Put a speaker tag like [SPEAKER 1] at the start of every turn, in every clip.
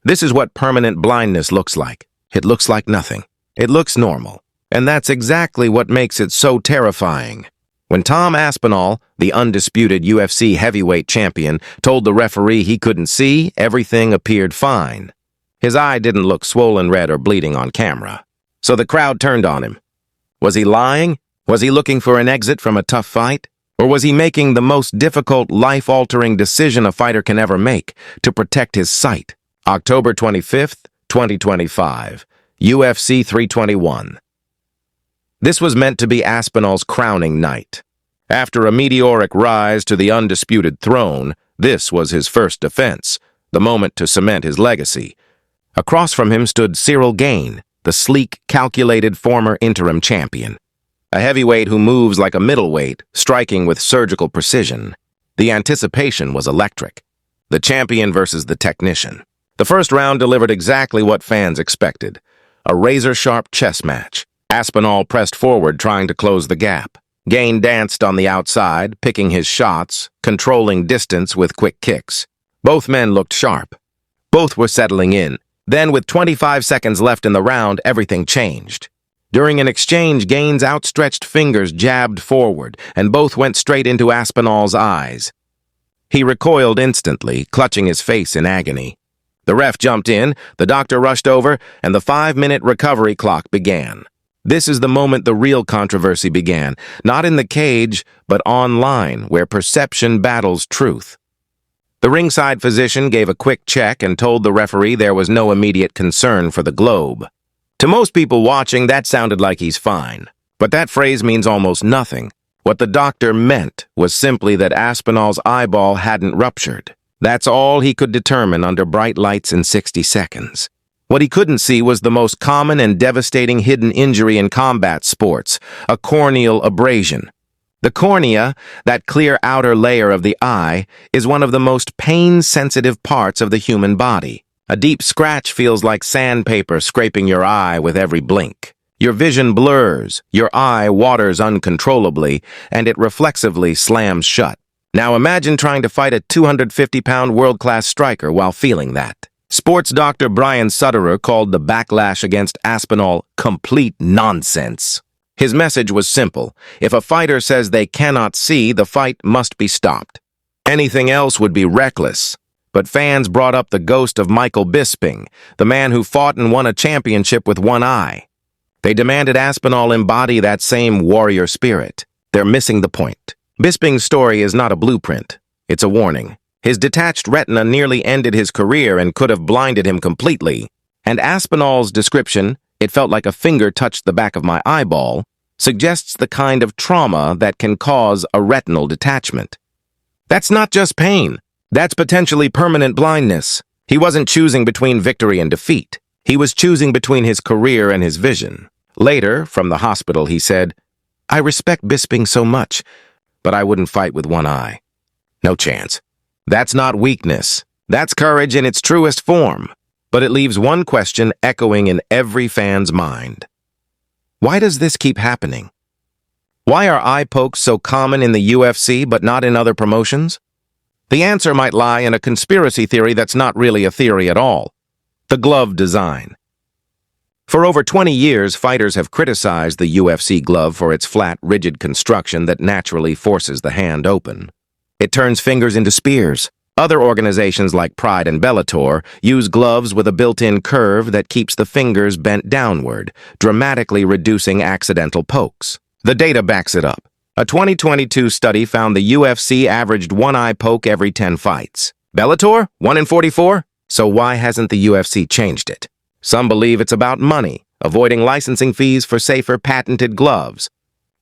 [SPEAKER 1] This is what permanent blindness looks like. It looks like nothing. It looks normal. And that's exactly what makes it so terrifying. When Tom Aspinall, the undisputed UFC heavyweight champion, told the referee he couldn't see, everything appeared fine. His eye didn't look swollen red or bleeding on camera. So the crowd turned on him. Was he lying? Was he looking for an exit from a tough fight? Or was he making the most difficult, life-altering decision a fighter can ever make to protect his sight? October 25th, 2025, UFC 321. This was meant to be Aspinall's crowning night. After a meteoric rise to the undisputed throne, this was his first defense, the moment to cement his legacy. Across from him stood Cyril Gane, the sleek, calculated former interim champion. A heavyweight who moves like a middleweight, striking with surgical precision. The anticipation was electric. The champion versus the technician. The first round delivered exactly what fans expected. A razor-sharp chess match. Aspinall pressed forward, trying to close the gap. Gane danced on the outside, picking his shots, controlling distance with quick kicks. Both men looked sharp. Both were settling in. Then, with 25 seconds left in the round, everything changed. During an exchange, Gane's outstretched fingers jabbed forward, and both went straight into Aspinall's eyes. He recoiled instantly, clutching his face in agony. The ref jumped in, the doctor rushed over, and the 5-minute recovery clock began. This is the moment the real controversy began, not in the cage, but online, where perception battles truth. The ringside physician gave a quick check and told the referee there was no immediate concern for the globe. To most people watching, that sounded like he's fine. But that phrase means almost nothing. What the doctor meant was simply that Aspinall's eyeball hadn't ruptured. That's all he could determine under bright lights in 60 seconds. What he couldn't see was the most common and devastating hidden injury in combat sports, a corneal abrasion. The cornea, that clear outer layer of the eye, is one of the most pain-sensitive parts of the human body. A deep scratch feels like sandpaper scraping your eye with every blink. Your vision blurs, your eye waters uncontrollably, and it reflexively slams shut. Now imagine trying to fight a 250-pound world-class striker while feeling that. Sports doctor Brian Sutterer called the backlash against Aspinall complete nonsense. His message was simple. If a fighter says they cannot see, the fight must be stopped. Anything else would be reckless. But fans brought up the ghost of Michael Bisping, the man who fought and won a championship with one eye. They demanded Aspinall embody that same warrior spirit. They're missing the point. Bisping's story is not a blueprint. It's a warning. His detached retina nearly ended his career and could have blinded him completely. And Aspinall's description, "It felt like a finger touched the back of my eyeball," suggests the kind of trauma that can cause a retinal detachment. That's not just pain. That's potentially permanent blindness. He wasn't choosing between victory and defeat. He was choosing between his career and his vision. Later, from the hospital, he said, "I respect Bisping so much, but I wouldn't fight with one eye. No chance." That's not weakness. That's courage in its truest form. But it leaves one question echoing in every fan's mind. Why does this keep happening? Why are eye pokes so common in the UFC but not in other promotions? The answer might lie in a conspiracy theory that's not really a theory at all. The glove design. For over 20 years, fighters have criticized the UFC glove for its flat, rigid construction that naturally forces the hand open. It turns fingers into spears. Other organizations like Pride and Bellator use gloves with a built-in curve that keeps the fingers bent downward, dramatically reducing accidental pokes. The data backs it up. A 2022 study found the UFC averaged one eye poke every 10 fights. Bellator? 1 in 44? So why hasn't the UFC changed it? Some believe it's about money, avoiding licensing fees for safer patented gloves.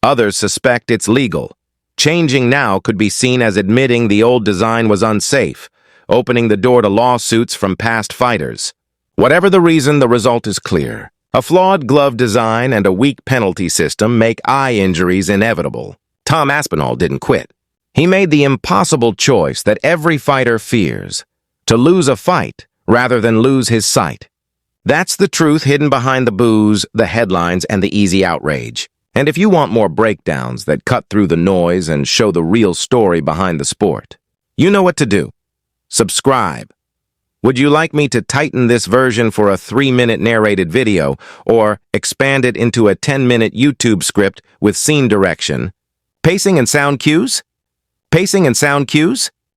[SPEAKER 1] Others suspect it's legal. Changing now could be seen as admitting the old design was unsafe, opening the door to lawsuits from past fighters. Whatever the reason, the result is clear. A flawed glove design and a weak penalty system make eye injuries inevitable. Tom Aspinall didn't quit. He made the impossible choice that every fighter fears, to lose a fight rather than lose his sight. That's the truth hidden behind the boos, the headlines, and the easy outrage. And if you want more breakdowns that cut through the noise and show the real story behind the sport, you know what to do. Subscribe. Would you like me to tighten this version for a 3-minute narrated video, or expand it into a 10-minute YouTube script with scene direction? Pacing and sound cues? Pacing and sound cues?